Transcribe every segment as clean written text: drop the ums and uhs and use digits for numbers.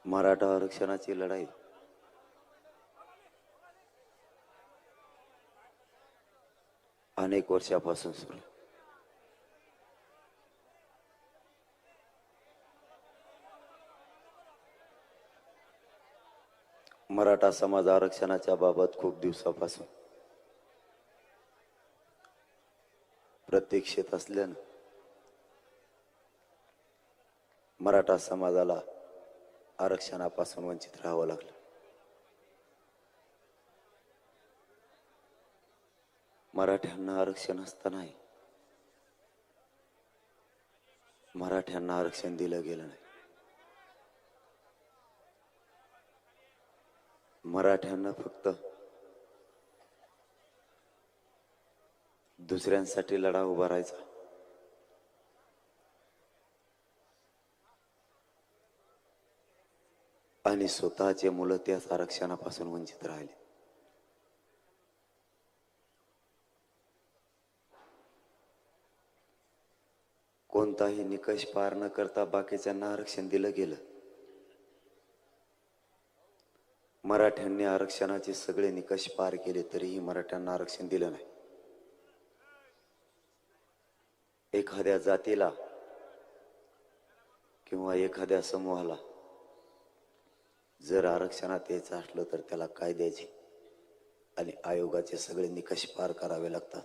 मराठा आरक्षणाची लढाई अनेक वर्षापासून सुरू. मराठा समाज आरक्षणाच्या बाबत खूप दिवसापासून प्रतीक्षेत असल्यानं मराठा समाजाला आरक्षणापासून वंचित राहावं लागलं. मराठ्यांना आरक्षण असतानाही मराठ्यांना आरक्षण दिलं गेलं नाही. मराठ्यांना फक्त दुसऱ्यांसाठी लढा उभारायचा, आणि स्वतःचे मुलं त्याच आरक्षणापासून वंचित राहिले. कोणताही निकष पार न करता बाकीच्यांना आरक्षण दिलं गेलं. मराठ्यांनी आरक्षणाचे सगळे निकष पार केले तरीही मराठ्यांना आरक्षण दिलं नाही. एखाद्या जातीला किंवा एखाद्या समूहाला जर आरक्षणात यायचं असलं तर त्याला कायद्याचे आणि आयोगाचे सगळे निकष पार करावे लागतात.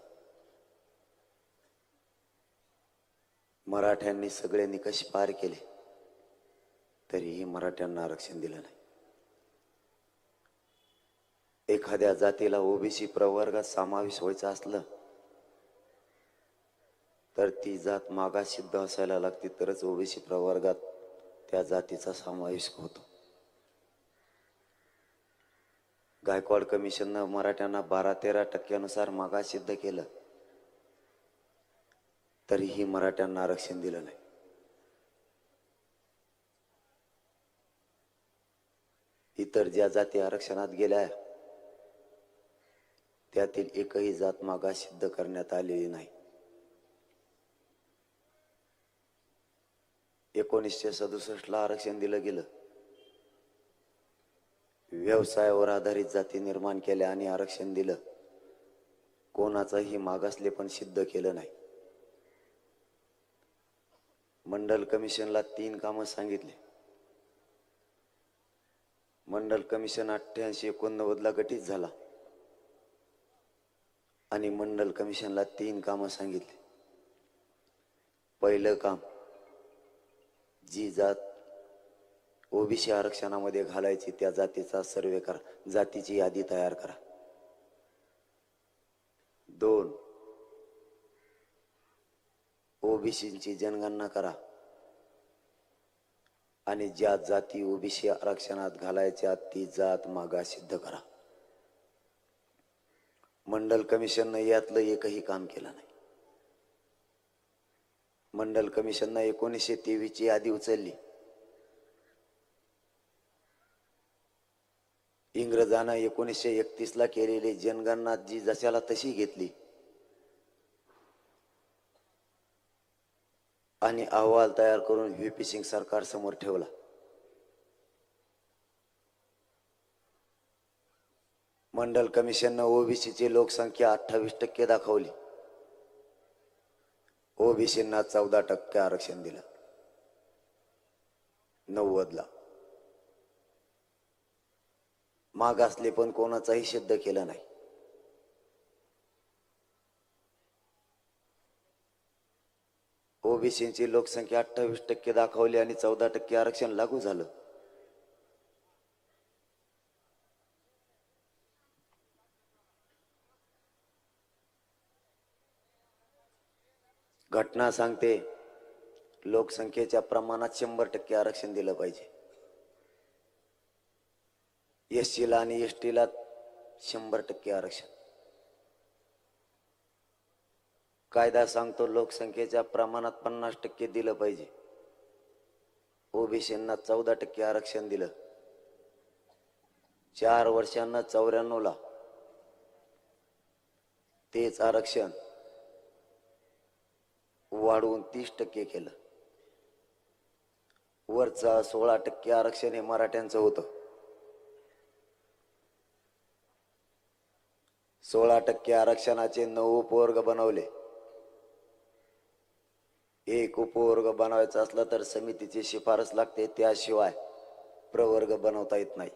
मराठ्यांनी सगळे निकष पार केले तरीही मराठ्यांना आरक्षण दिलं नाही. एखाद्या जातीला ओबीसी प्रवर्गात समावेश व्हायचं असलं तर ती जात मागास सिद्ध असायला लागते, तरच ओबीसी प्रवर्गात त्या जातीचा समावेश होतो. गायकवाड कमिशननं मराठ्यांना 12-13% मागास सिद्ध केलं तरीही मराठ्यांना आरक्षण दिलं नाही. इतर ज्या जाती आरक्षणात गेल्या त्यातील एकही जात मागास सिद्ध करण्यात आलेली नाही. 1967 आरक्षण दिलं गेलं. व्यवसायावर आधारित जाती निर्माण केल्या आणि आरक्षण दिलं. कोणाचाही मागासले पण सिद्ध केलं नाही. मंडल कमिशनला 3 कामं सांगितले. मंडल कमिशन 88-89 गठीत झाला आणि मंडल कमिशनला 3 कामं सांगितले. पहिलं काम, जी जात ओबीसी आरक्षणामध्ये घालायची त्या जातीचा सर्वे करा, जातीची यादी तयार करा. 2, ओबीसीची जनगणना करा आणि ज्या जाती ओबीसी आरक्षणात घालायच्या ती जात मागास सिद्ध करा. मंडल कमिशननं यातलं एकही काम केलं नाही. मंडल कमिशननं 1923 यादी उचलली. इंग्रजांना 1931 केलेली जनगणना जी जशाला तशी घेतली आणि अहवाल तयार करून व्हीपी सिंग सरकार समोर ठेवला. मंडल कमिशननं ओबीसीची लोकसंख्या 28% दाखवली. ओबीसींना 14% आरक्षण दिलं 90ला. मागासले पण कोणाचाही सिद्ध केलं नाही. ओबीसीची लोकसंख्या 28% दाखवली आणि 14% आरक्षण लागू झालं. घटना सांगते लोकसंख्येच्या प्रमाणात 100% आरक्षण दिलं पाहिजे. एससीला आणि एसटीला 100% आरक्षण. कायदा सांगतो लोकसंख्येच्या प्रमाणात 50% दिलं पाहिजे. ओबीसींना 14% आरक्षण दिलं. 4 वर्षांना 94ला तेच आरक्षण वाढवून 30% केलं. वरचा 16% आरक्षण हे मराठ्यांचं होतं. 16% आरक्षणाचे 9 उपवर्ग बनवले. एक उपवर्ग बनवायचा असला तर समितीची शिफारस लागते, त्याशिवाय प्रवर्ग बनवता येत नाही.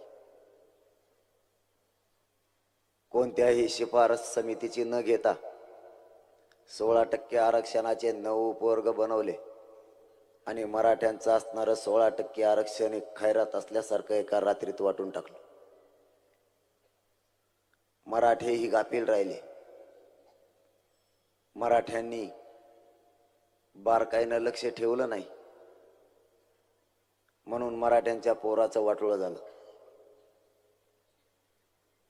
कोणत्याही शिफारस समितीची न घेता 16% आरक्षणाचे 9 उपवर्ग बनवले आणि मराठ्यांचं असणारं 16% आरक्षण एक खैरात असल्यासारखं एका रात्रीत वाटून टाकलं. मराठेही गाफील राहिले. मराठ्यांनी बारकाईनं लक्ष ठेवलं नाही, म्हणून मराठ्यांच्या पोराचं वाटोळं झालं.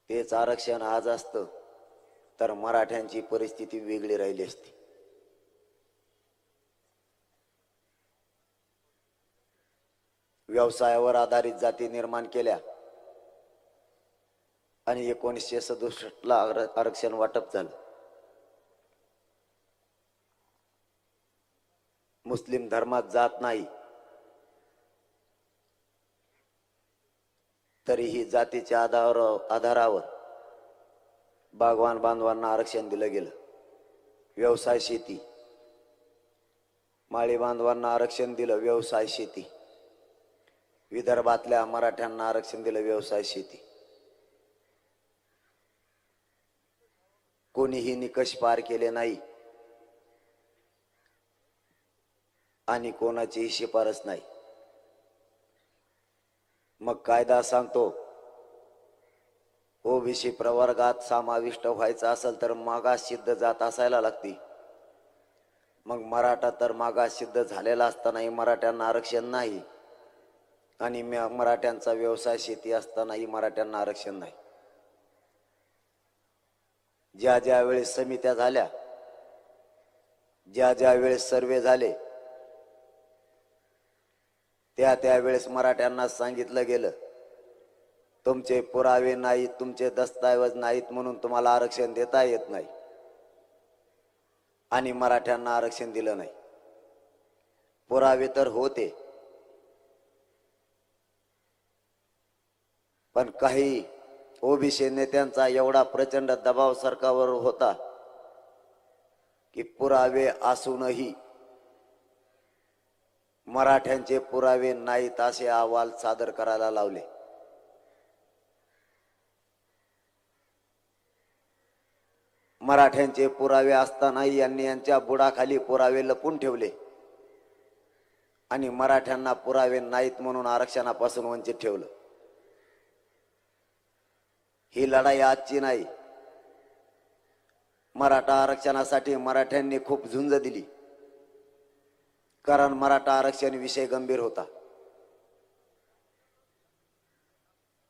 तेच आरक्षण आज असतं तर मराठ्यांची परिस्थिती वेगळी राहिली असती. व्यवसायावर आधारित जाती निर्माण केल्या आणि 1967ला आरक्षण वाटप झालं. मुस्लिम धर्मात जात नाही तरीही जातीच्या आधारावर बागवान बांधवांना आरक्षण दिलं गेलं. व्यवसाय शेती, माळी बांधवांना आरक्षण दिलं, व्यवसाय शेती. विदर्भातल्या मराठ्यांना आरक्षण दिलं, व्यवसाय शेती. कोणीही निकष पार केले नाही आणि कोणाचीही शिफारस नाही. मग कायदा सांगतो ओबीसी प्रवर्गात समाविष्ट व्हायचं असेल तर मागास सिद्ध जात असायला लागती. मग मराठा तर मागास सिद्ध झालेला असतानाही मराठ्यांना आरक्षण नाही आणि मराठ्यांचा व्यवसाय शेती असतानाही मराठ्यांना आरक्षण नाही. ज्या ज्या वेळेस समित्या झाल्या, ज्या ज्या वेळेस सर्वे झाले, त्या वेळेस मराठ्यांना सांगितलं गेलं तुमचे पुरावे नाहीत, तुमचे दस्तऐवज नाहीत म्हणून तुम्हाला आरक्षण देता येत नाही, आणि मराठ्यांना आरक्षण दिलं नाही. पुरावे तर होते, पण काही ओबीसी नेत्यांचा एवढा प्रचंड दबाव सरकारवर होता की पुरावे असूनही मराठ्यांचे पुरावे नाहीत असे अहवाल सादर करायला लावले. मराठ्यांचे पुरावे असतानाही यांनी यांच्या बुडाखाली पुरावे लपून ठेवले आणि मराठ्यांना पुरावे नाहीत म्हणून आरक्षणापासून वंचित ठेवलं. ही लढाई आजची नाही. मराठा आरक्षणासाठी मराठ्यांनी खूप झुंज दिली, कारण मराठा आरक्षण विषय गंभीर होता.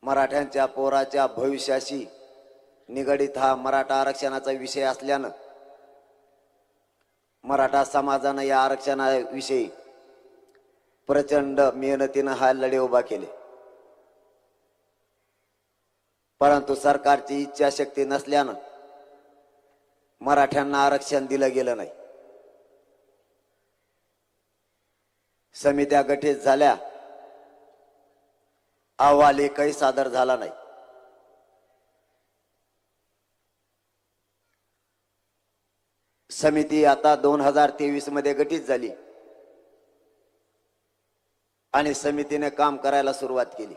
मराठ्यांच्या पोराच्या भविष्याशी निगडीत हा मराठा आरक्षणाचा विषय असल्यानं मराठा समाजानं या आरक्षणाविषयी प्रचंड मेहनतीनं हा लढे उभा केले. परंतु सरकारची इच्छाशक्ती नसल्यानं मराठ्यांना आरक्षण दिलं गेलं नाही. समित्या गठीत झाल्या, अहवाल एकही सादर झाला नाही. समिती आता 2023 मध्ये गठीत झाली आणि समितीने काम करायला सुरुवात केली.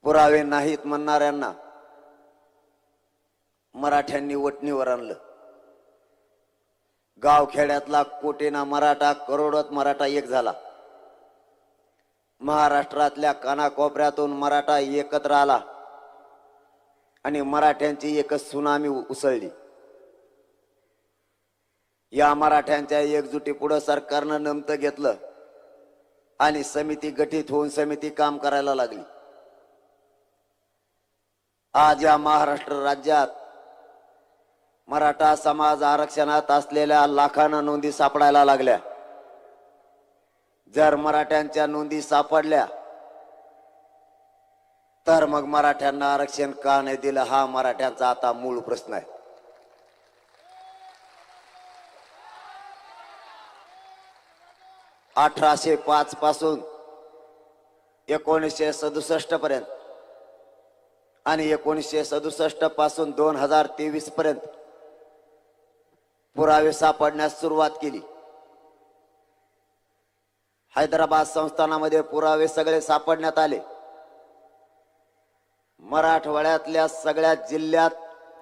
पुरावे नाहीत म्हणणाऱ्यांना मराठ्यांनी वटणीवर आणलं. गावखेड्यातला कोटीना मराठा, करोडोत मराठा एक झाला. महाराष्ट्रातल्या कानाकोपऱ्यातून मराठा एकत्र आला आणि मराठ्यांची एकच सुनामी उसळली. या मराठ्यांच्या एकजुटीपुढे सरकारनं नमतं घेतलं आणि समिती गठीत होऊन समिती काम करायला लागली. आज या महाराष्ट्र राज्यात मराठा समाज आरक्षणात असलेल्या लाखांना नोंदी सापडायला लागल्या. जर मराठ्यांच्या नोंदी सापडल्या तर मग मराठ्यांना आरक्षण का नाही दिलं, हा मराठ्यांचा आता मूळ प्रश्न आहे. 1805 पासून 1967 पर्यंत आणि 1967 पासून 2023 पर्यंत पुरावे सापडण्यास सुरुवात केली। हैदराबाद संस्थानामध्ये पुरावे सगळे सापडण्यात आले। मराठवाड्यातल्या सगळ्या जिल्ह्यात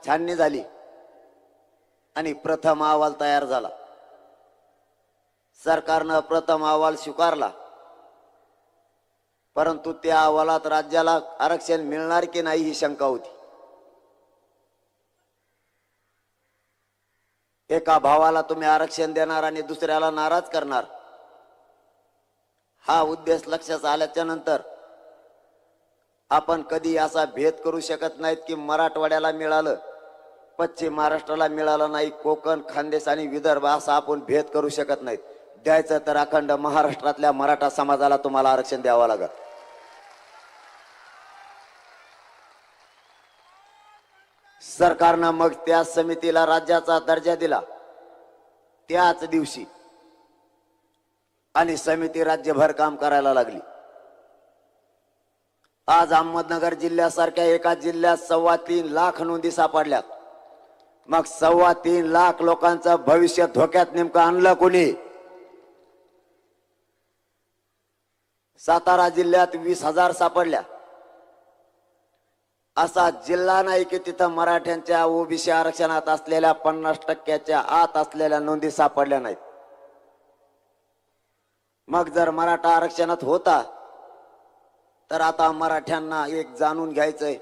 छाननी झाली आणि प्रथम अहवाल तयार झाला। सरकारनं प्रथम अहवाल स्वीकारला, परंतु त्या अहवालात राज्याला आरक्षण मिळणार की नाही ही शंका होती। एका भावाला तुम्ही आरक्षण देणार आणि दुसऱ्याला नाराज करणार, हा उद्देश लक्षात आल्याच्या नंतर आपण कधी असा भेद करू शकत नाहीत की मराठवाड्याला मिळालं, पश्चिम महाराष्ट्राला मिळालं नाही, कोकण, खानदेश आणि विदर्भ असा आपण भेद करू शकत नाहीत। द्यायचं तर अखंड महाराष्ट्रातल्या मराठा समाजाला तुम्हाला आरक्षण द्यावं लागेल। सरकारनं मग त्या समितीला राज्याचा दर्जा दिला त्याच दिवशी आणि समिती राज्यभर काम करायला लागली। आज अहमदनगर जिल्ह्यासारख्या एका जिल्ह्यात 3.25 लाख नोंदी सापडल्यात। मग 3.25 लाख लोकांचं भविष्य धोक्यात नेमकं आणलं कोणी? सातारा जिल्ह्यात 20,000 सापडल्या। असा जिल्हा नाही की तिथं मराठ्यांच्या ओबीसी आरक्षणात असलेल्या 50% आत असलेल्या नोंदी सापडल्या नाहीत। मग जर मराठा आरक्षणात होता तर आता मराठ्यांना एक जाणून घ्यायचंय,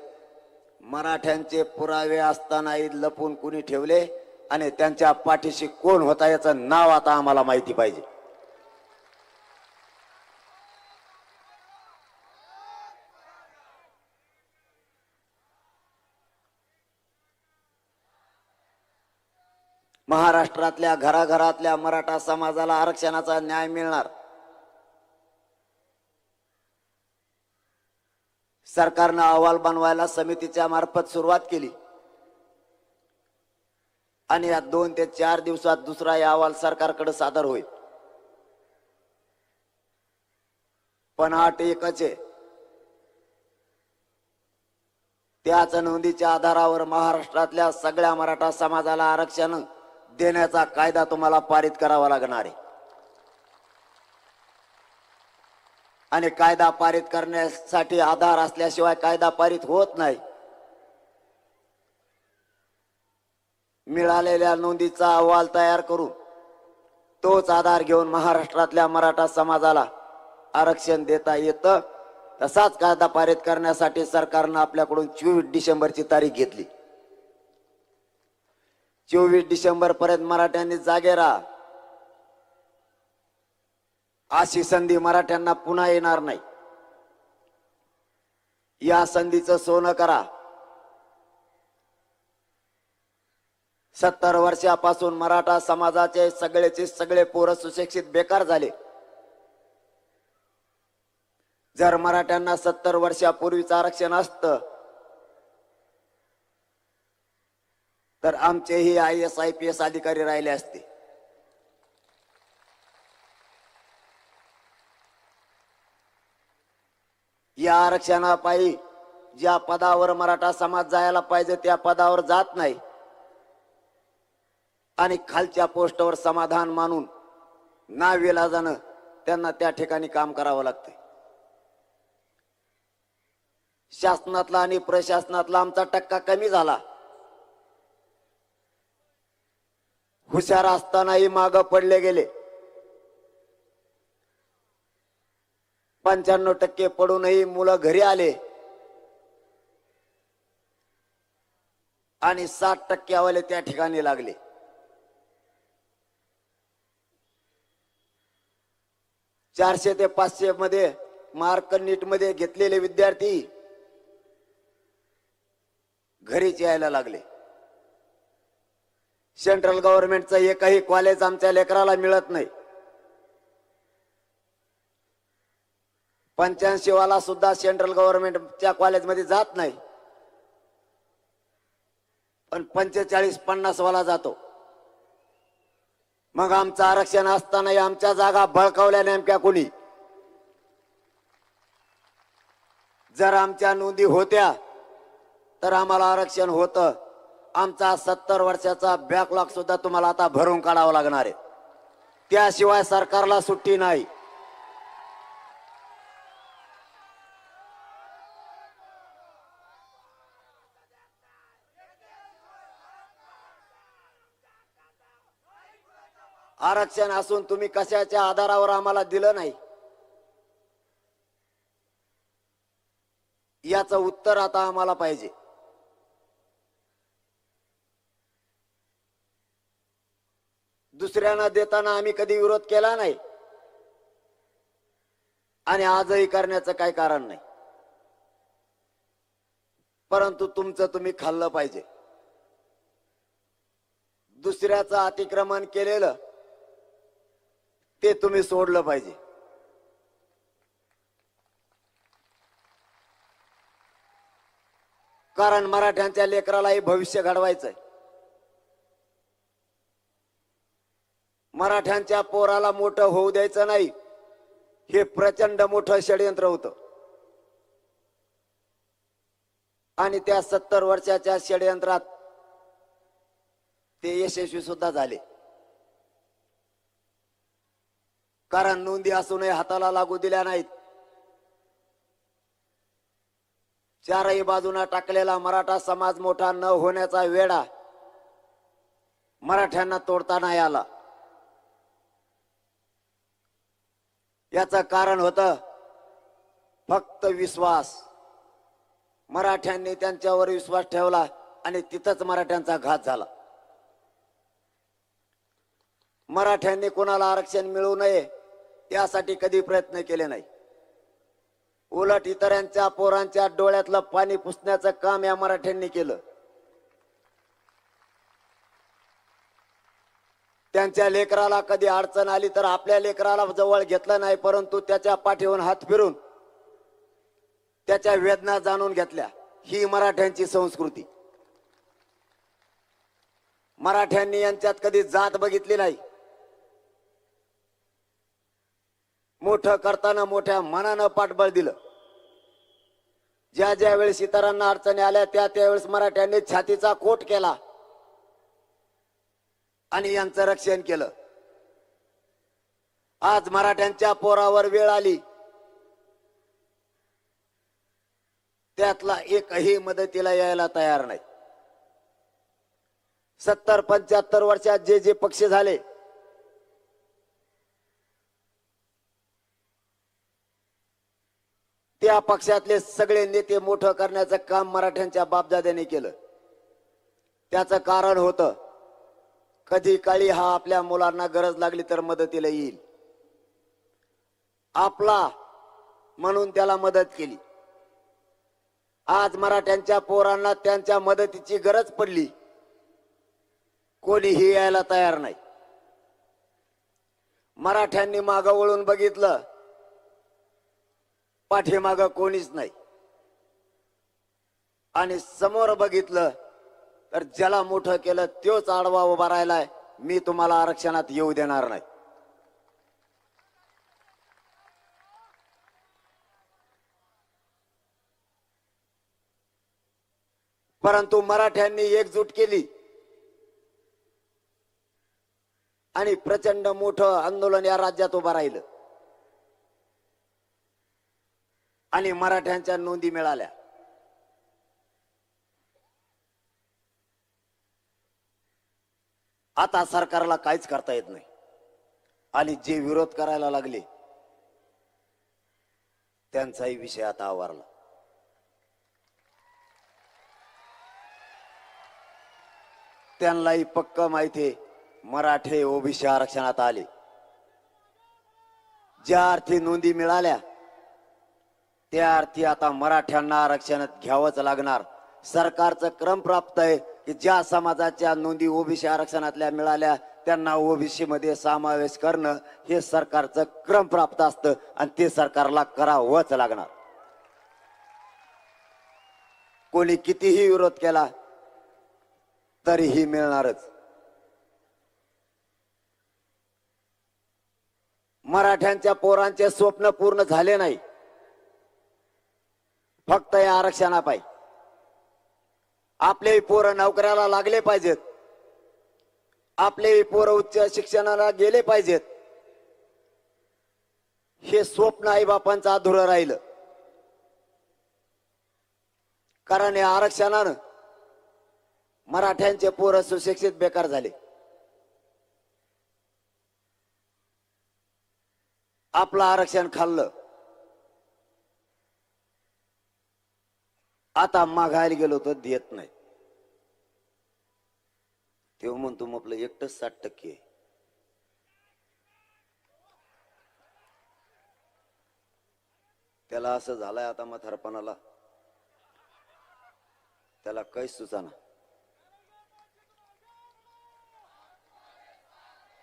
मराठ्यांचे पुरावे असतानाही लपून कुणी ठेवले आणि त्यांच्या पाठीशी कोण होता याचं नाव आता आम्हाला माहिती पाहिजे। महाराष्ट्रातल्या घराघरातल्या मराठा समाजाला आरक्षणाचा न्याय मिळणार। सरकारनं अहवाल बनवायला समितीच्या मार्फत सुरुवात केली आणि या 2 ते 4 दिवसात दुसरा अहवाल सरकारकडे सादर होईल। पण अट एकच आहे, त्याच नोंदीच्या आधारावर महाराष्ट्रातल्या सगळ्या मराठा समाजाला आरक्षण देण्याचा कायदा तुम्हाला पारित करावा लागणार आहे आणि कायदा पारित करण्यासाठी आधार असल्याशिवाय कायदा पारित होत नाही। मिळालेल्या नोंदीचा अहवाल तयार करून तोच आधार घेऊन महाराष्ट्रातल्या मराठा समाजाला आरक्षण देता येतं। तसाच कायदा पारित करण्यासाठी सरकारनं आपल्याकडून 24 डिसेंबरची तारीख घेतली। 24 डिसेंबर पर्यंत मराठ्यांनी जागे राहा, अशी संधी मराठ्यांना पुन्हा येणार नाही। या संधीचं सोनं करा। 70 वर्षापासून मराठा समाजाचे सगळेचे सगळे पोरं सुशिक्षित बेकार झाले। जर मराठ्यांना 70 वर्षापूर्वीचं आरक्षण असतं तर आमचेही IAS IPS अधिकारी राहिले असते। या आरक्षणापायी ज्या पदावर मराठा समाज जायला पाहिजे त्या पदावर जात नाही आणि खालच्या पोस्टवर समाधान मानून नाविलाजानं त्यांना त्या ठिकाणी काम करावं लागतं। शासनातला आणि प्रशासनातला आमचा टक्का कमी झाला। हुशार असतानाही मागं पडले गेले। 95% पडूनही मुलं घरी आले आणि 60% वाले त्या ठिकाणी लागले। चारशे ते 500 मध्ये मार्क नीट मध्ये घेतलेले विद्यार्थी घरीच यायला लागले। सेंट्रल गव्हर्नमेंटचं एकही कॉलेज आमच्या लेकराला मिळत नाही। 85 वाला सुद्धा सेंट्रल गव्हर्नमेंटच्या कॉलेजमध्ये जात नाही, पण 45-50 वाला जातो। मग आमचं आरक्षण असतानाही आमच्या जागा बळकावल्या नेमक्या कोणी? जर आमच्या नोंदी होत्या तर आम्हाला आरक्षण होतं. आमचा 70 वर्षाचा बॅकलॉग सुद्धा तुम्हाला आता भरून काढावा लागणार आहे. त्याशिवाय सरकारला सुट्टी नाही. आरक्षण असून तुम्ही कशाच्या आधारावर आम्हाला दिलं नाही, याचं उत्तर आता आम्हाला पाहिजे. दुसऱ्यांना देताना आम्ही कधी विरोध केला नाही आणि आजही करण्याचं काही कारण नाही. परंतु तुमचं तुम्ही खाल्लं पाहिजे. दुसऱ्याचं अतिक्रमण केलेलं ते तुम्ही सोडलं पाहिजे. कारण मराठ्यांच्या लेकरालाही भविष्य घडवायचंय. मराठ्यांच्या पोराला मोठं होऊ द्यायचं नाही, हे प्रचंड मोठं षडयंत्र होतं. आणि त्या 70 वर्षाच्या षडयंत्रात ते यशस्वी सुद्धा झाले. कारण नोंदी असूनही हाताला लागू दिल्या नाहीत. चारही बाजूना टाकलेला मराठा समाज मोठा न होण्याचा वेढा मराठ्यांना तोडता नाही आला. याचं कारण होतं फक्त विश्वास. मराठ्यांनी त्यांच्यावर विश्वास ठेवला आणि तिथंच मराठ्यांचा घात झाला. मराठ्यांनी कोणाला आरक्षण मिळू नये यासाठी कधी प्रयत्न केले नाही. उलट इतरांच्या पोरांच्या डोळ्यातलं पाणी पुसण्याचं काम या मराठ्यांनी केलं. त्यांच्या लेकराला कधी अडचण आली तर आपल्या लेकराला जवळ घेतलं नाही, परंतु त्याच्या पाठीवरून हात फिरून त्याच्या वेदना जाणून घेतल्या. ही मराठ्यांची संस्कृती. मराठ्यांनी यांच्यात कधी जात बघितली नाही. मोठं करताना मोठ्या मनानं पाठबळ दिलं. ज्या ज्या वेळेस इतरांना अडचणी आल्या त्यावेळेस मराठ्यांनी छातीचा कोट केला आणि यांचं रक्षण केलं. आज मराठ्यांच्या पोरावर वेळ आली, त्यातला एकही मदतीला यायला तयार नाही. 70-75 वर्षात जे जे पक्ष झाले त्या पक्षातले सगळे नेते मोठं करण्याचं काम मराठ्यांच्या बापदाद्यांनी केलं. त्याचं कारण होतं कधी काळी हा आपल्या मुलांना गरज लागली तर मदतीला येईल. आपला म्हणून त्याला मदत केली. आज मराठ्यांच्या पोरांना त्यांच्या मदतीची गरज पडली, कोणीही यायला तयार नाही. मराठ्यांनी मागं वळून बघितलं, पाठीमागं कोणीच नाही. आणि समोर बघितलं तर ज्याला मोठं केलं तोच आडवा उभा राहिलाय. मी तुम्हाला आरक्षणात येऊ देणार नाही. परंतु मराठ्यांनी एकजूट केली आणि प्रचंड मोठं आंदोलन या राज्यात उभं राहिलं आणि मराठ्यांच्या नोंदी मिळाल्या. आता सरकारला काहीच करता येत नाही आणि जे विरोध करायला लागले त्यांचाही विषय आता आवरला. त्यांनाही पक्क माहिती मराठे ओबीसी आरक्षणात आले. ज्या अर्थी नोंदी मिळाल्या त्या अर्थी आता मराठ्यांना आरक्षणात घ्यावंच लागणार. सरकारचं क्रम प्राप्त आहे की ज्या समाजाच्या नोंदी ओबीसी आरक्षणातल्या मिळाल्या त्यांना ओबीसी मध्ये समावेश करणं हे सरकारचं क्रम प्राप्त असतं आणि ते सरकारला करावंच लागणार. कोणी कितीही विरोध केला तरीही मिळणारच. मराठ्यांच्या पोरांचे स्वप्न पूर्ण झाले नाही फक्त या आरक्षणापायी. आपले पोरं नोकऱ्याला लागले पाहिजेत, आपले पोरं उच्च शिक्षणाला गेले पाहिजेत. हे स्वप्न आईबापांचं अधुरं राहिलं. कारण या आरक्षणानं मराठ्यांचे पोरं सुशिक्षित बेकार झाले. आपलं आरक्षण खाल्लं. आता मागायला गेलो तर देत नाही. तेव्हा म्हणतो मग आपलं एकटंच 60% आहे. त्याला असं झालंय आता म्हातारपणाला, त्याला काहीच सुचाना.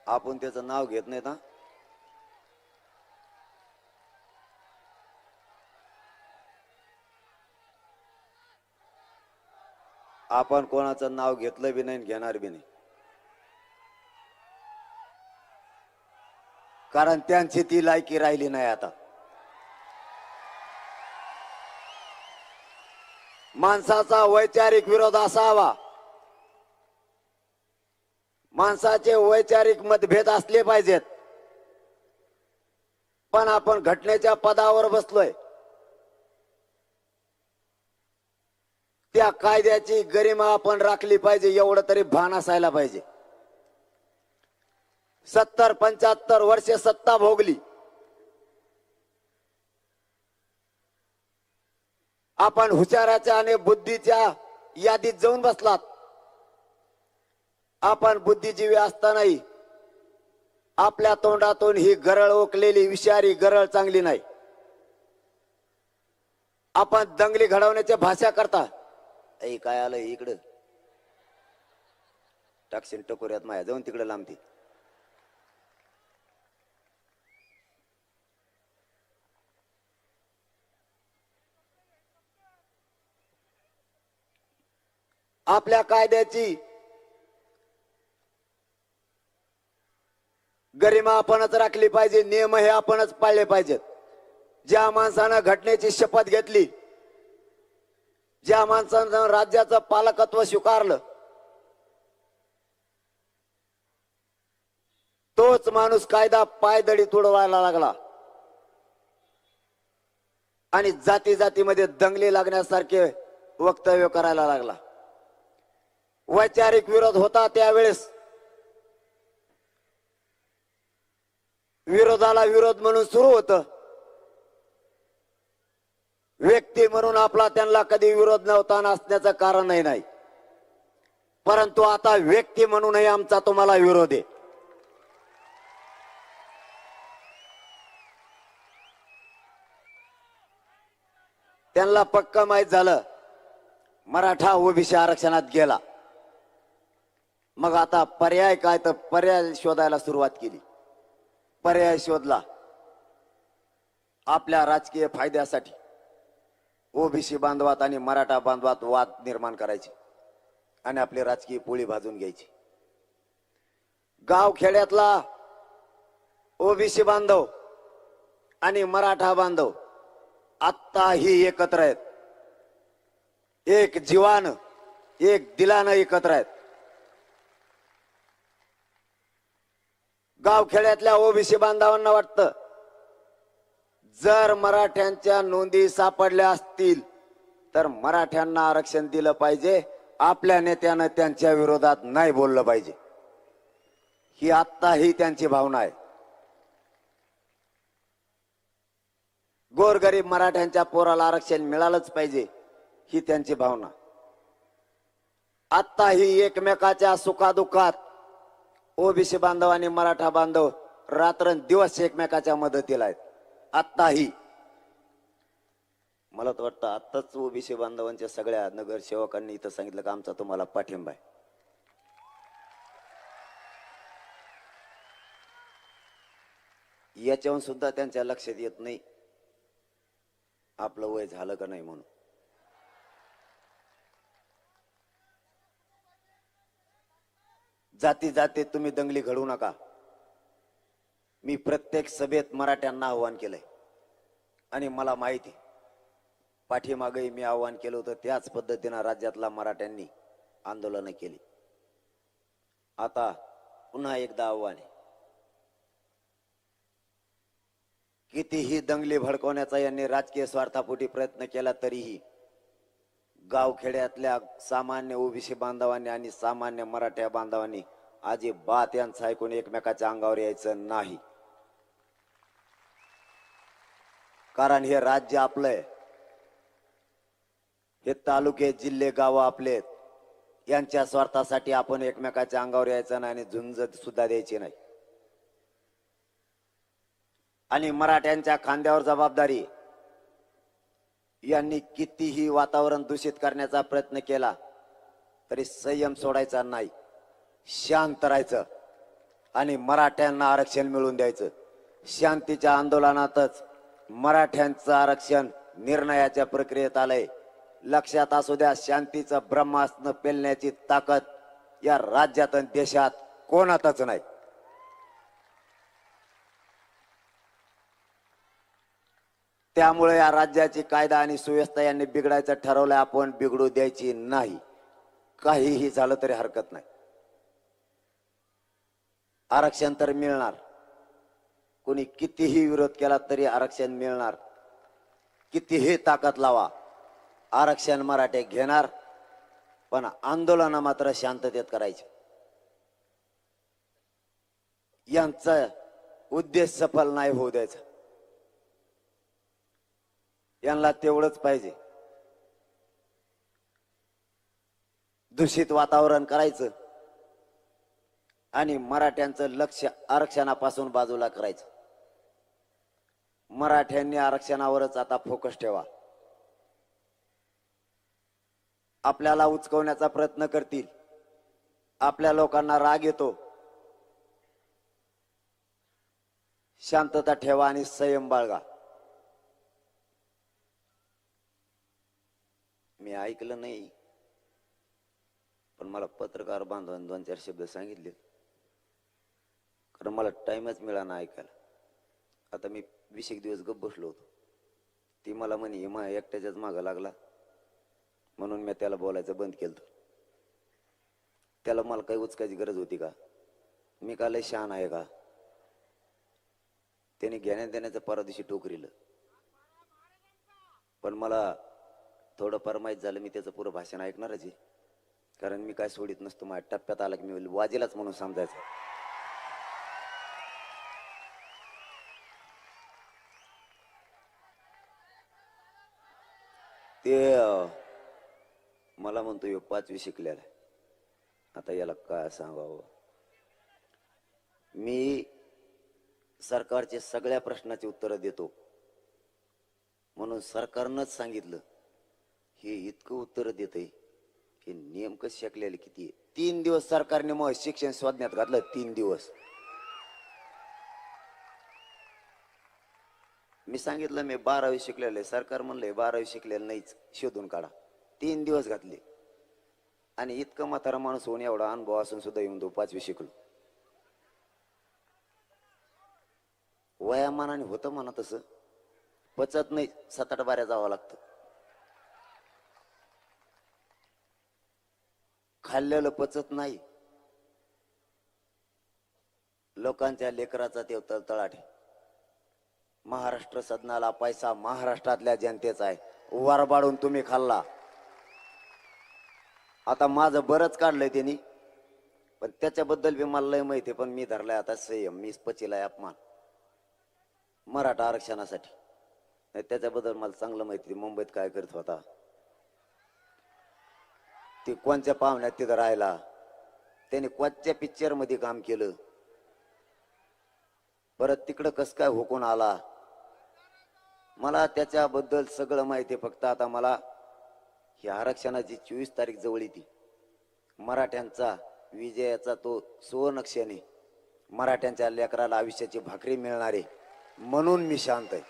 आपण त्याचं नाव घेत नाही ना. आपण कोणाचं नाव घेतलं बी नाही घेणार बी नाही. कारण त्यांची ती लायकी राहिली नाही. आता माणसाचा वैचारिक विरोध असावा, माणसाचे वैचारिक मतभेद असले पाहिजेत. पण आपण घटनेच्या पदावर बसलोय. त्या कायद्याची गरिमा आपण राखली पाहिजे एवढं तरी भान असायला पाहिजे. 70-75 वर्षे सत्ता भोगली. आपण हुशाराच्या आणि बुद्धीच्या यादीत जाऊन बसलात. आपण बुद्धिजीवी असतानाही आपल्या तोंडातून ही गरळ ओकलेली विषारी गरळ चांगली नाही. आपण दंगली घडवण्याची भाषा करता. ऐ काय आलं इकडं टाकशील टकोऱ्यात माया जाऊन तिकडे लांबती. आपल्या कायद्याची गरिमा आपणच राखली पाहिजे. नियम हे आपणच पाळले पाहिजेत. ज्या माणसानं घटनेची शपथ घेतली, ज्या माणसानं राज्याचं पालकत्व स्वीकारलं, तोच माणूस कायदा पायदळी तुडवायला लागला आणि जाती जातीमध्ये दंगली लागण्यासारखे वक्तव्य करायला लागला. वैचारिक विरोध होता त्यावेळेस विरोधाला विरोध म्हणून सुरू होतं. व्यक्ती म्हणून आपला त्यांना कधी विरोध नव्हता नसण्याचं कारणही नाही. परंतु आता व्यक्ती म्हणूनही आमचा तुम्हाला विरोध आहे. त्यांना पक्क माहित झालं मराठा ओबीसी आरक्षणात गेला. मग आता पर्याय काय, तर पर्याय शोधायला सुरुवात केली. पर्याय शोधला. आपल्या राजकीय फायद्यासाठी ओबीसी बांधवात आणि मराठा बांधवात वाद निर्माण करायचे आणि आपली राजकीय पोळी भाजून घ्यायची. गाव खेड्यातला ओबीसी बांधव आणि मराठा बांधव आत्ताही एकत्र आहेत. एक जीवानं एक दिलानं एकत्र आहेत. गावखेड्यातल्या ओबीसी बांधवांना वाटतं जर मराठ्यांच्या नोंदी सापडल्या असतील तर मराठ्यांना आरक्षण दिलं पाहिजे. आपल्या नेत्यानं त्यांच्या विरोधात नाही बोललं पाहिजे. ही आत्ताही त्यांची भावना आहे. गोरगरीब मराठ्यांच्या पोराला आरक्षण मिळालंच पाहिजे ही त्यांची भावना. आत्ताही एकमेकाच्या सुखादुःखात ओबीसी बांधव आणि मराठा बांधव रात्रंदिवस एकमेकाच्या मदतीला आहेत. आत्ताही मला तर वाटतं आत्ताच ओबीसी बांधवांच्या सगळ्या नगरसेवकांनी इथं सांगितलं का आमचा तुम्हाला पाठिंबा आहे. याच्याहून सुद्धा त्यांच्या लक्षात येत नाही आपलं वय झालं का नाही म्हणून. जाती जाती तुम्ही दंगली घडवू नका. मी प्रत्येक सभेत मराठ्यांना आव्हान केलंय आणि मला माहिती पाठीमागे मी आव्हान केलं होतं त्याच पद्धतीनं राज्यातला मराठ्यांनी आंदोलनं केली. आता पुन्हा एकदा आव्हान आहे. कितीही दंगली भडकवण्याचा यांनी राजकीय स्वार्थापोटी प्रयत्न केला तरीही गावखेड्यातल्या सामान्य ओबीसी बांधवांनी आणि सामान्य मराठा बांधवांनी अजिबात यांचं ऐकून एकमेकाच्या अंगावर यायचं नाही. कारण हे राज्य आपलंय, हे तालुके जिल्हे गाव आपले, यांच्या स्वार्थासाठी आपण एकमेकाच्या अंगावर यायचं नाही आणि झुंज सुद्धा द्यायची नाही. आणि मराठ्यांच्या खांद्यावर जबाबदारी. यांनी कितीही वातावरण दूषित करण्याचा प्रयत्न केला तरी संयम सोडायचा नाही, शांत राहायचं आणि मराठ्यांना आरक्षण मिळवून द्यायचं. शांतीच्या आंदोलनातच मराठ्यांचं आरक्षण निर्णयाच्या प्रक्रियेत आलंय. लक्षात असू द्या, शांतीचं ब्रह्मास्त्र पेलण्याची ताकद या राज्यात आणि देशात कोणातच नाही. त्यामुळे या राज्याची कायदा आणि सुव्यवस्था यांनी बिघडायचं ठरवलंय. आपण बिघडू द्यायची नाही. काहीही झालं तरी हरकत नाही. आरक्षण तर मिळणार. कोणी कितीही विरोध केला तरी आरक्षण मिळणार. कितीही ताकद लावा, आरक्षण मराठे घेणार. पण आंदोलन मात्र शांततेत करायचे. यांचा उद्देश सफल नाही होऊ द्यायचा. यांना तेवढंच पाहिजे, दूषित वातावरण करायचं आणि मराठ्यांचं लक्ष आरक्षणापासून बाजूला करायचं. मराठ्यांनी आरक्षणावरच आता फोकस ठेवा. आपल्याला उचकवण्याचा प्रयत्न करतील. आपल्या लोकांना राग येतो. शांतता ठेवा आणि संयम बाळगा. मी ऐकलं नाही, पण मला पत्रकार बांधवांनी 2-4 शब्द सांगितले, कारण मला टाइमच मिळाला ऐकायला. आता मी 20 दिवस गप्प बसलो होतो. ती मला म्हणे हिमा एकट्याच्याच मागं लागला, म्हणून मी त्याला बोलायचं बंद केलं. त्याला मला काही उचकायची गरज होती का? मी का लय शहाणा आहे का? त्याने घेण्यात देण्याचं परदिवशी टोकरीलं, पण मला थोडंफार माहीत झालं. मी त्याचं पुरं भाषण ऐकणारच आहे, कारण मी काय सोडित नसतो. माझ्या टप्प्यात आला की मी वाजेलाच म्हणून समजायचं. ते मला म्हणतो ह्यो 5वी शिकलेला आहे. आता याला काय सांगावं? मी सरकारचे सगळ्या प्रश्नाची उत्तरं देतो, म्हणून सरकारनंच सांगितलं हे इतकं उत्तर देतंय की नेमकं शिकलेलं किती आहे. 3 दिवस सरकारने मग शिक्षण शोधण्यात घातलं. 3 दिवस मी सांगितलं मी 12वी शिकलेलं आहे. सरकार म्हणलंय 12वी शिकलेलं नाहीच, शोधून काढा. 3 दिवस घातले. आणि इतकं म्हातारा माणूस होऊन एवढा अनुभव असून सुद्धा येऊन तो 5वी शिकलो. वयामानाने होतं म्हणा तसं, पचत नाही. 7-8 बाऱ्या जावं लागतं. खाल्लेलं पचत नाही. लोकांच्या लेकराचा ते तळतळाट. महाराष्ट्र सदनाला पैसा महाराष्ट्रातल्या जनतेचा आहे. वरबाडून तुम्ही खाल्ला. आता माझं बरंच काढलंय त्यांनी, पण त्याच्याबद्दल बी मला लय माहिती. पण मी धरलाय आता संयम. मी पचिलाय अपमान मराठा आरक्षणासाठी. त्याच्याबद्दल मला चांगलं माहिती. मुंबईत काय करत होता, ती कोणत्या पाहुण्यात तिथं राहिला, त्याने कोणत्या पिक्चर मध्ये काम केलं, परत तिकडं कस काय हुकून आला, मला त्याच्याबद्दल सगळं माहिती. फक्त आता मला ही आरक्षणाची 24 तारीख जवळ येते. मराठ्यांचा विजयाचा तो सुवर्णक्षण आहे. मराठ्यांच्या लेकराला आयुष्याची भाकरी मिळणार आहे, म्हणून मी शांत आहे.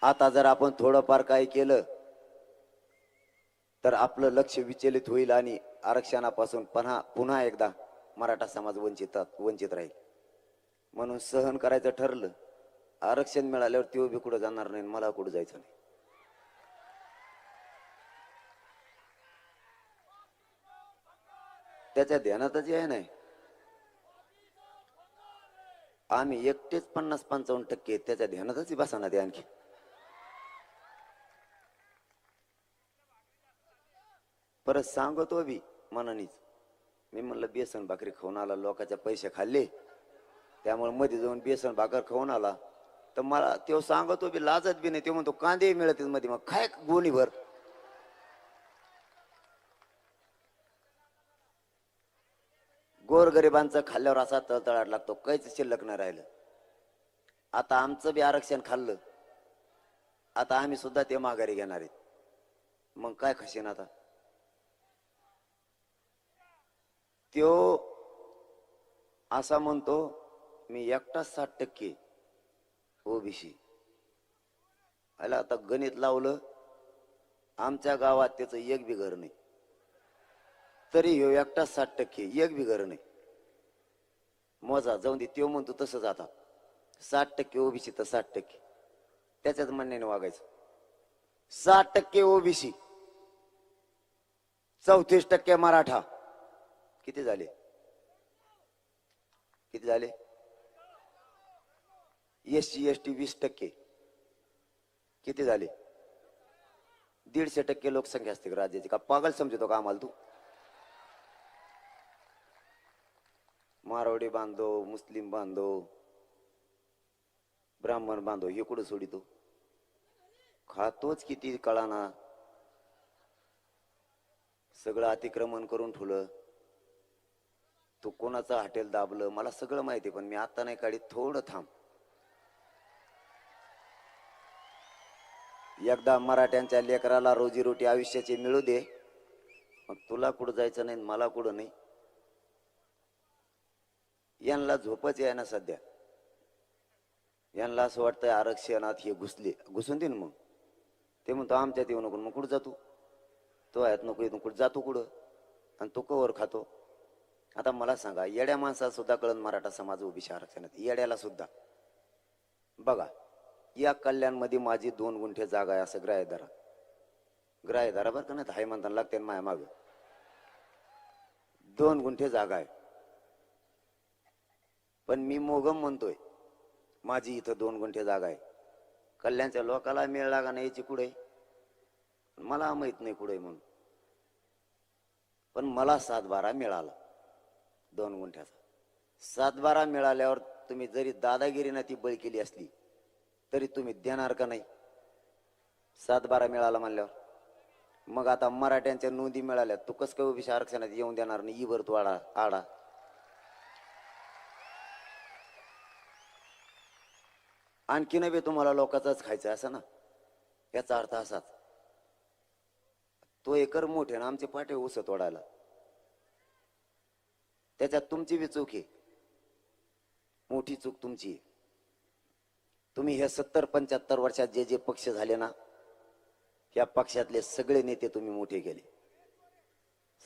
आता जर आपण थोडंफार काय केलं तर आपलं लक्ष विचलित होईल आणि आरक्षणापासून पुन्हा एकदा मराठा समाज वंचित राहील. म्हणून सहन करायचं ठरलं. आरक्षण मिळाल्यावर तो बी कुठं जाणार नाही, मला कुठं जायचं नाही. त्याच्या ध्यानातच आहे नाही. आम्ही एकटेच 50-55% त्याच्या ध्यानातच बसाना ते आणखी. परत सांगतो बी मनानीच. मी म्हणलं बेसन भाकरी खाऊन आला, लोकांचे पैसे खाल्ले, त्यामुळे मध्ये जाऊन बेसन भाकर खाऊन आला. तर मला तो सांगतो बी लाजत बी नाही. तो म्हणतो कांदे मिळत मध्ये, मग खाय गोणीभर. गोरगरिबांचं खाल्ल्यावर असा तळतळाट लागतो, काहीच शिल्लक नाही राहिलं. आता आमचं बी आरक्षण खाल्लं, आता आम्ही सुद्धा ते माघारी घेणार आहेत. मग काय खाशीन आता. त्यो असा म्हणतो मी एकटाच 60% ओबीसी. आला आता गणित लावलं, आमच्या गावात त्याचं एक बी घर नाही, तरी ह्यो एकटाच 60%, एक बी घर नाही. मोजा जाऊन दे. त्यो म्हणतो तसंच आता 60% ओबीसी तर 60%, त्याच्याच म्हणण्याने वागायचं. 60% ओबीसी, 34% मराठा. किती झाले? किती झाले? SC ST 20%. किती झाले? 150% लोकसंख्या असते राज्याची. का पागल समजतो का आम्हाला तू? मारवाडी बांधव, मुस्लिम बांधव, ब्राह्मण बांधव हे कुठं सोडितो? खातोच किती कळाना. सगळं अतिक्रमण करून ठेवलं. तू कोणाचं हॉटेल दाबलं मला सगळं माहिती, पण मी आता नाही काढीत. थोडं थांब. एकदा मराठ्यांच्या लेकराला रोजीरोटी आयुष्याची मिळू दे, मग तुला कुठं जायचं नाही, मला कुठं नाही. यांना झोपच आहे ना सध्या. यांना असं वाटतंय आरक्षणात हे घुसून दे ना. मग ते म्हणतो आमच्यात येऊ नको. मग कुठं जातो? तो आहेत नको येतो कुठं जातो कुठं? आणि तो कवर खातो. आता मला सांगा, येड्या माणसाला सुद्धा कळण मराठा समाज ओबीसी आरक्षणात. येड्याला सुद्धा. बघा, या कल्याणमध्ये माझी 2 गुंठे जागा आहे असं ग्राह्य धरा. ग्राह्य धरा बरं का, नाही हाय म्हणताना लागते माया माग. 2 गुंठे जागा आहे, पण मी मोगम म्हणतोय माझी इथं 2 गुंठे जागा आहे. कल्याणच्या लोकाला मेळ लागा नाही याची कुठे, मला माहित नाही कुठे म्हणून. पण मला 7-12 मिळाला 2 गुंठ्याचा. 7-12 मिळाल्यावर तुम्ही जरी दादागिरीने ती बळी केली असली तरी तुम्ही देणार का नाही? 7-12 मिळाला म्हणल्यावर. मग आता मराठ्यांच्या नोंदी मिळाल्या, तू कस काय ओबीसी आरक्षणात येऊन देणार नाही? इवर तू आडा. आणखीन बी तुम्हाला लोकांचाच खायचं असं ना. याचा अर्थ असाच, तो एकर मोठे ना आमचे पाठे ऊस तोडायला. त्याच्यात तुमची बी चूक आहे, मोठी चूक तुमची आहे. तुम्ही हे 70-75 वर्षात जे जे पक्ष झाले ना, या पक्षातले सगळे नेते तुम्ही मोठे केले.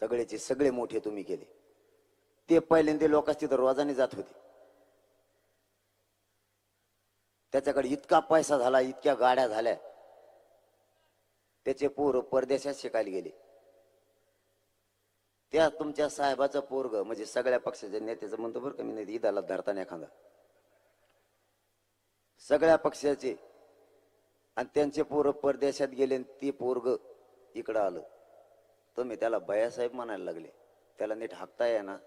सगळेचे सगळे मोठे तुम्ही केले. ते पहिल्यांदा लोकांची तिथं रोजाने जात होते. त्याच्याकडे इतका पैसा झाला, इतक्या गाड्या झाल्या, त्याचे पोर परदेशात शिकायला गेले. त्या तुमच्या साहेबाचं पोरग म्हणजे सगळ्या पक्षाच्या नेत्याचं म्हणतो बरं का मी, नाही ईदाला धरताना एखादा, सगळ्या पक्षाचे, आणि त्यांचे पोरं परदेशात गेले आणि ते पोरग इकडं आलं. तुम्ही त्याला भैयासाहेब म्हणायला लागले. त्याला नीट हाकताय ना,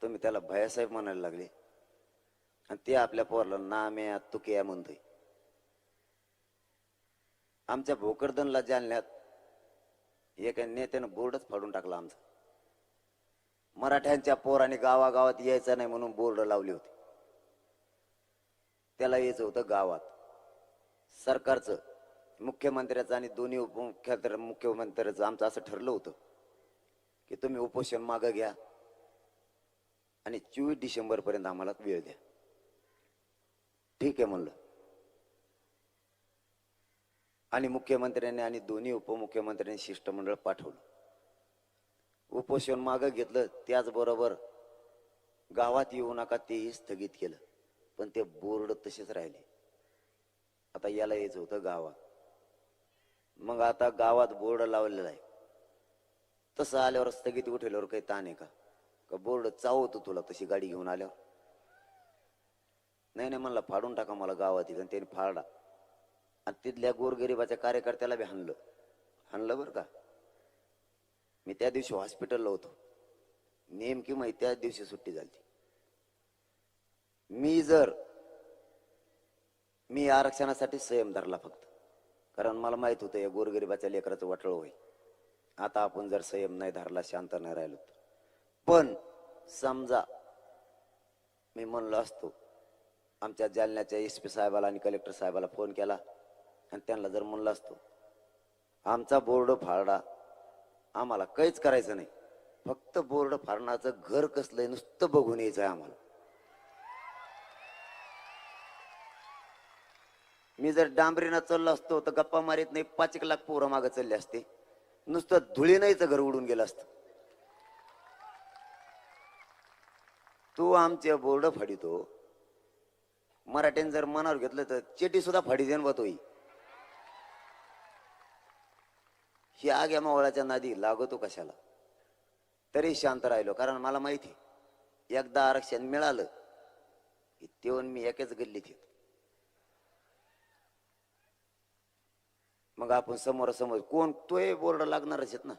तुम्ही त्याला भैयासाहेब म्हणायला लागले. आणि ते आपल्या पोरला नाम्या तुक्या म्हणतोय. आमच्या भोकरदनला जालन्यात एका नेत्यानं बोर्डच फाडून टाकला आमचा. मराठ्यांच्या पोराने गावागावात यायचं नाही म्हणून बोर्ड लावले होते. त्याला यायचं होतं गावात. सरकारचं, मुख्यमंत्र्याचं आणि दोन्ही मुख्यमंत्र्याचं आमचं असं ठरलं होतं की तुम्ही उपोषण मागं घ्या आणि 24 डिसेंबर पर्यंत आम्हाला वेळ द्या. ठीक आहे म्हणलं. आणि मुख्यमंत्र्यांनी आणि दोन्ही उपमुख्यमंत्र्यांनी शिष्टमंडळ पाठवलं. उपोषण मागं घेतलं, त्याचबरोबर गावात येऊ नका तेही स्थगित केलं, पण ते बोर्ड तसेच राहिले. आता याला यायचं होतं गावात, मग आता गावात बोर्ड लावलेला आहे, तसं आल्यावर स्थगित उठवल्यावर काही ताण आहे का बोर्ड चावतो तुला तशी गाडी घेऊन आल्यावर? नाही नाही म्हणला फाडून टाका मला गावात इथं, त्याने फाडला आणि तिथल्या गोरगरिबाच्या कार्यकर्त्याला बी हाणलं बरं का. मी त्या दिवशी हॉस्पिटलला होतो, नेमकी माहिती त्याच दिवशी सुट्टी झाली. मी आरक्षणासाठी संयम धरला फक्त, कारण मला माहित होतं या गोरगरिबाच्या लेकराचं वाटळ होईल. आता आपण जर संयम नाही धरला, शांत नाही राहिलो तर. पण समजा मी म्हणलो असतो, आमच्या जालन्याच्या SP साहेबाला आणि कलेक्टर साहेबाला फोन केला आणि त्यांना जर म्हणलं असतो आमचा बोर्ड फाडा, आम्हाला काहीच करायचं नाही, फक्त बोर्ड फाडण्याचं घर कसलंय नुसतं बघून यायचं आहे आम्हाला. मी जर डांबरीनं चाललो असतो तर गप्पा मारीत नाही 5 लाख पोरं मागं चालले असते, नुसतं धुळीनाहीच घर उडून गेलं असतं. तू आमचे बोर्ड फाडितो, मराठ्याने जर मनावर घेतलं तर चेटी सुद्धा फाडी देन बतोई. ही आग्या मावळाच्या नादी लागतो कशाला. तरी शांत राहिलो, कारण मला माहिती एकदा आरक्षण मिळालं की तेवून मी एकाच गल्लीत येतो. मग आपण समोरासमोर कोण तोय बोर्ड लागणारच आहेत ना.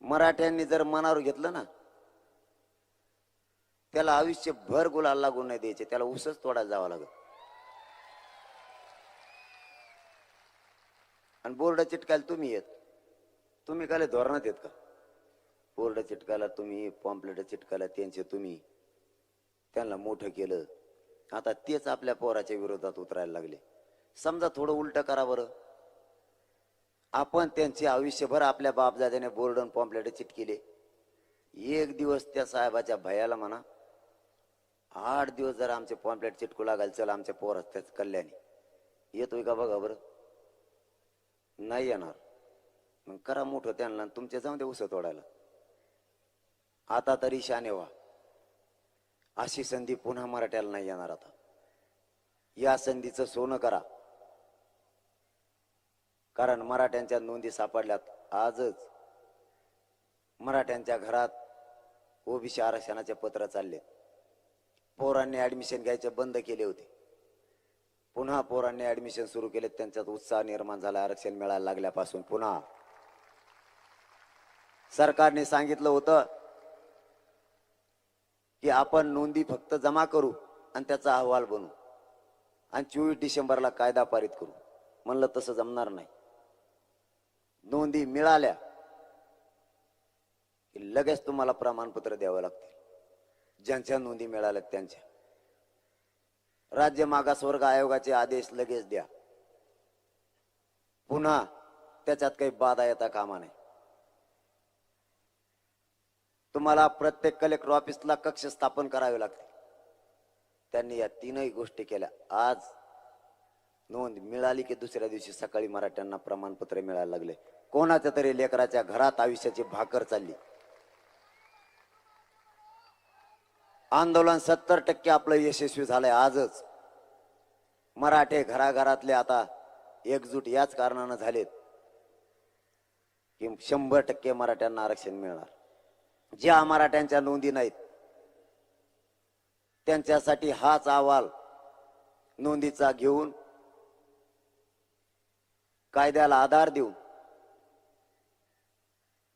मराठ्यांनी जर मनावर घेतलं ना, त्याला आयुष्यभर गुलाल लागून नाही द्यायचे, त्याला उसच तोडायला जावं लागत. आणि बोर्ड चिटकायला तुम्ही येत, तुम्ही काय धोरणात येत का? बोर्ड चिटकायला तुम्ही, पॉम्पलेट चिटकायला त्यांचे तुम्ही, त्यांना मोठं केलं. आता तेच आपल्या पोराच्या विरोधात उतरायला लागले. समजा थोडं उलट करा बरं, आपण त्यांचे आयुष्यभर आपल्या बापदाद्याने बोर्ड आणि पॉम्पलेट चिटकिले, एक दिवस त्या साहेबाच्या भयाला म्हणा 8 दिवस जर आमचे पॉम्पलेट चिटकू लागायला, चल आमच्या पोरात त्याच कल्याणी येतोय का बघा बरं. नाही येणार. मग करा मोठं त्यांना, तुमचे जाऊन दे उस तोडायला. आता तरी शाने व्हा, अशी संधी पुन्हा मराठ्याला नाही येणार. आता या संधीचं सोनं करा, कारण मराठ्यांच्या नोंदी सापडल्यात. आजच मराठ्यांच्या घरात OBC आरक्षणाचे पत्र चालले. पोरांनी ऍडमिशन घ्यायचे बंद केले होते, पुन्हा पोरांनी ऍडमिशन सुरू केले. त्यांच्यात उत्साह निर्माण झाला आरक्षण मिळायला लागल्यापासून. पुन्हा सरकारने सांगितलं होतं की आपण नोंदी फक्त जमा करू आणि त्याचा अहवाल बनवू आणि 24 डिसेंबरला कायदा पारित करू. म्हणलं तसं जमणार नाही. नोंदी मिळाल्या की लगेच तुम्हाला प्रमाणपत्र द्यावं लागतील. ज्यांच्या नोंदी मिळाल्या त्यांच्या. राज्य मागासवर्ग आयोगाचे आदेश लगेच द्या, पुन्हा त्याच्यात काही बाधा येता कामा नये. तुम्हाला प्रत्येक कलेक्टर ऑफिसला कक्ष स्थापन करावे लागते. त्यांनी या 3ही गोष्टी केल्या. आज नोंद मिळाली की दुसऱ्या दिवशी सकाळी मराठ्यांना प्रमाणपत्र मिळायला लागले. कोणाच्या तरी लेकराच्या घरात आयुष्याची भाकर चालली. आंदोलन 70% आपलं यशस्वी झालंय. आजच मराठे घराघरातले आता एकजूट याच कारणानं झालेत की 100% मराठ्यांना आरक्षण मिळणार. ज्या मराठ्यांच्या नोंदी नाहीत त्यांच्यासाठी हाच अहवाल नोंदीचा घेऊन कायद्याला आधार देऊन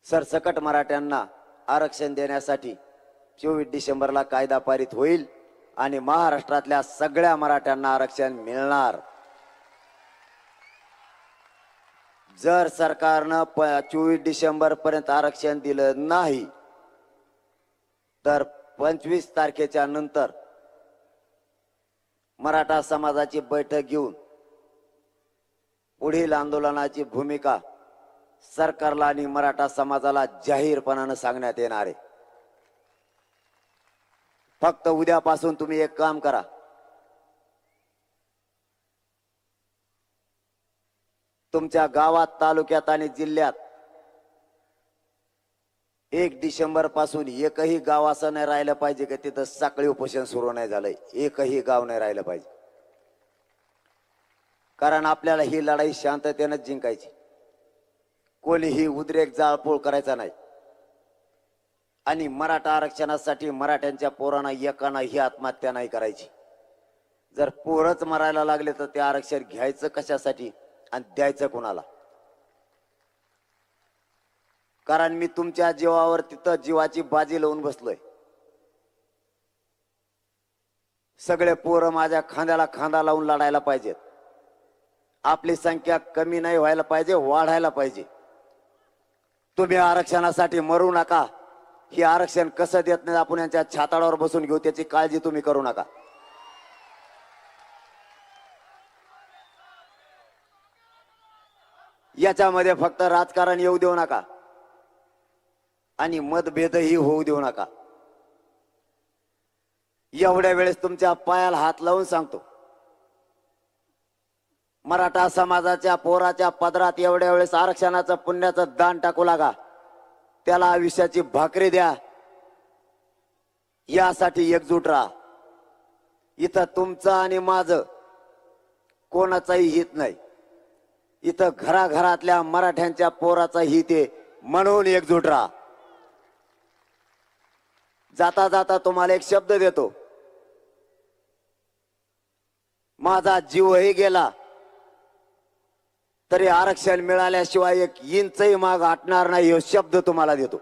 सरसकट मराठ्यांना आरक्षण देण्यासाठी 24 डिसेंबरला कायदा पारित होईल आणि महाराष्ट्रातल्या सगळ्या मराठ्यांना आरक्षण मिळणार. जर सरकारनं 24 डिसेंबर पर्यंत आरक्षण दिलं नाही तर 25 तारखेच्या नंतर मराठा समाजाची बैठक घेऊन पुढील आंदोलनाची भूमिका सरकारला आणि मराठा समाजाला जाहीरपणाने सांगण्यात येणार आहे. फक्त उद्यापासून तुम्ही एक काम करा, तुमच्या गावात, तालुक्यात आणि जिल्ह्यात 1 डिसेंबर पासून एकही गाव असं नाही राहिलं पाहिजे की तिथं साखळी उपोषण सुरू नाही झालंय. एकही गाव नाही राहिलं पाहिजे. कारण आपल्याला ही लढाई शांततेनं जिंकायची. कोणीही उद्रेक जाळपोळ करायचा नाही. आणि मराठा आरक्षणासाठी मराठ्यांच्या पोरांना एकानाही आत्महत्या नाही करायची. जर पोरच मरायला लागले तर ते आरक्षण घ्यायचं कशासाठी आणि द्यायचं कोणाला? कारण मी तुमच्या जीवावर तिथं जीवाची बाजी लावून बसलोय. सगळे पोरं माझ्या खांद्याला खांदा लावून लढायला पाहिजेत. आपली संख्या कमी नाही व्हायला पाहिजे, वाढायला पाहिजे. तुम्ही आरक्षणासाठी मरू नका. हे आरक्षण कसं देत नाही आपण यांच्या छाताडावर बसून घेऊ, त्याची काळजी तुम्ही करू नका. याच्यामध्ये फक्त राजकारण येऊ देऊ नका आणि मतभेदही होऊ देऊ नका. एवढ्या वेळेस तुमच्या पायाला हात लावून सांगतो, मराठा समाजाच्या पोराच्या पदरात एवढ्या वेळेस आरक्षणाचं पुण्याचं दान टाकू लागा. त्याला आयुष्याची भाकरी द्या. यासाठी एकजूट राहा. इथं तुमचं आणि माझं कोणाचंही हित नाही. इथं घराघरातल्या मराठ्यांच्या पोराचं हित आहे, म्हणून एकजूट राहा. जाता जाता तुम्हाला एक शब्द देतो, माझा जीवही गेला तरी आरक्षण मिळाल्याशिवाय एक इंचही माग हटणार नाही, हे शब्द तुम्हाला देतो.